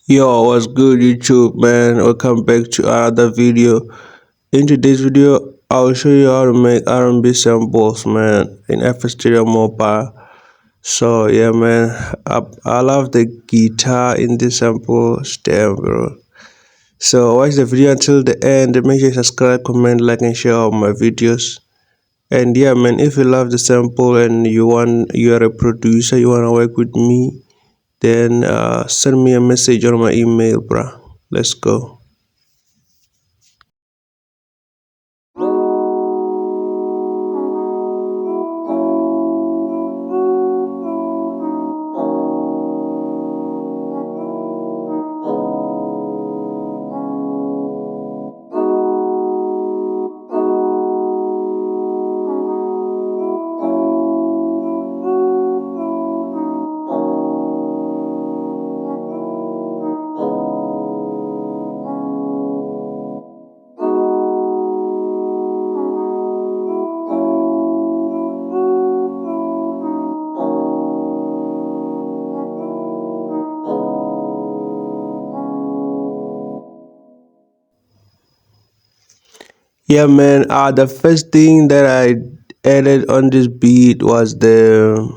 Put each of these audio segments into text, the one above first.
Yo, what's good, YouTube, man? Welcome back to another video. In today's video, I'll show you how to make R&B samples, man, in FL Studio Mobile. So, yeah, man, I love the guitar in this sample. Damn, bro. So, watch the video until the end. Make sure you subscribe, comment, like, and share all my videos. And yeah, man, if you love the sample and you are a producer, you wanna work with me, then send me a message on my email, bruh. Let's go. Yeah, man. The first thing that I added on this beat was the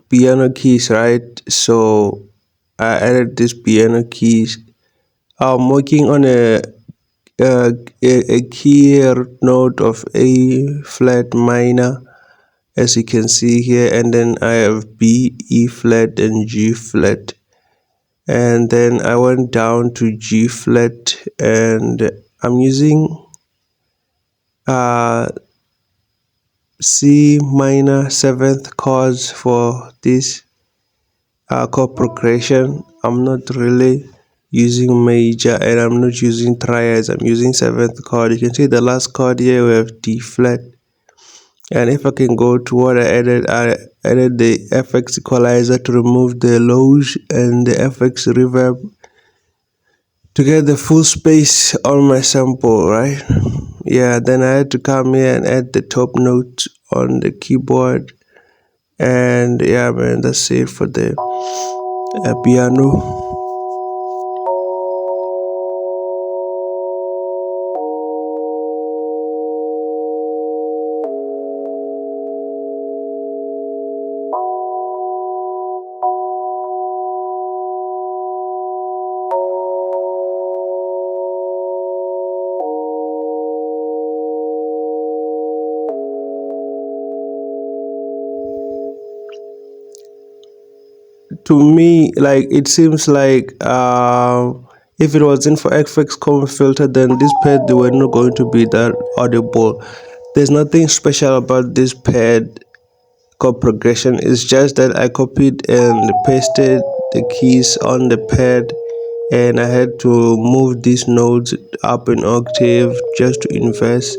piano keys, right? So I added these piano keys. I'm working on a, a key note of A flat minor, as you can see here, and then I have B, E flat, and G flat. And then I went down to G flat, and I'm using uh C minor seventh chords for this chord progression. I'm not really using major, and I'm not using triads. I'm using seventh chord. You can see the last chord here we have D flat. And if I can go to what I added the FX equalizer to remove the lows and the FX reverb to get the full space on my sample, right? Yeah, then I had to come here and add the top note on the keyboard. And yeah, man, that's it for the piano. To me, like, it seems like if it wasn't for FX comb filter, then this pad they were not going to be that audible. There's nothing special about this pad chord progression. It's just that I copied and pasted the keys on the pad, and I had to move these notes up an octave just to invest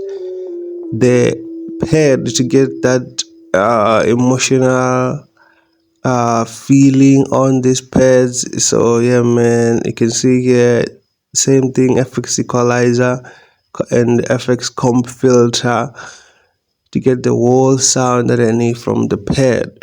the pad to get that emotional feeling on these pads. So yeah, man, you can see here, same thing, FX equalizer and FX comp filter to get the whole sound that I need from the pad.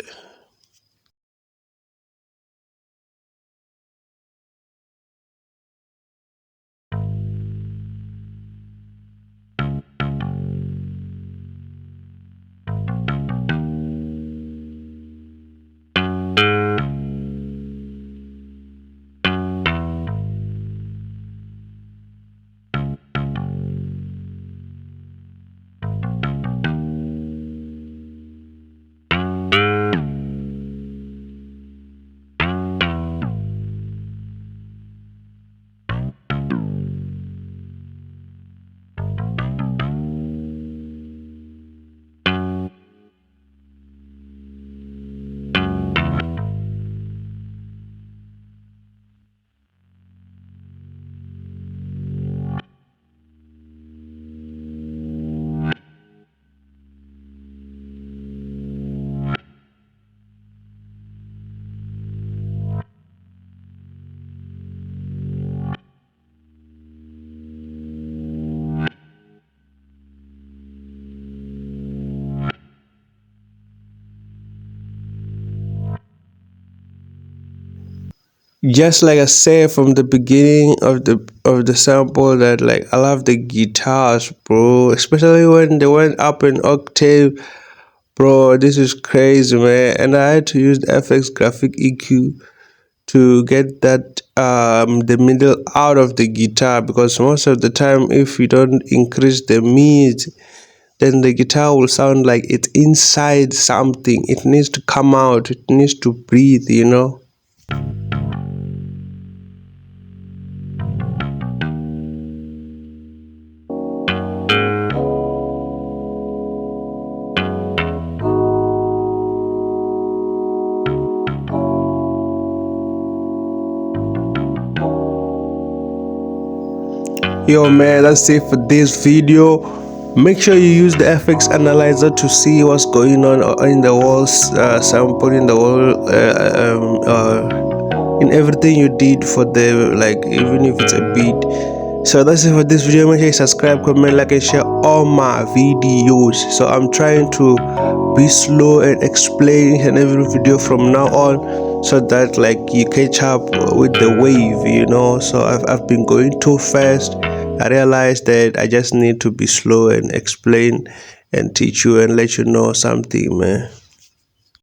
Just like I said from the beginning of the sample, that like I love the guitars, bro, especially when they went up in octave. Bro, this is crazy, man. And I had to use the FX graphic EQ to get that the middle out of the guitar, because most of the time if you don't increase the mid, then the guitar will sound like it's inside something. It needs to come out, it needs to breathe. Yo man, that's it for this video. Make sure you use the FX analyzer to see what's going on in the walls, sample in the wall, in everything you did for the, like, even if it's a beat. So that's it for this video. Make sure you subscribe, comment, like, and share all my videos. So I'm trying to be slow and explain each and every video from now on, so that like you catch up with the wave. So I've been going too fast. I realized that I just need to be slow and explain and teach you and let you know something, man.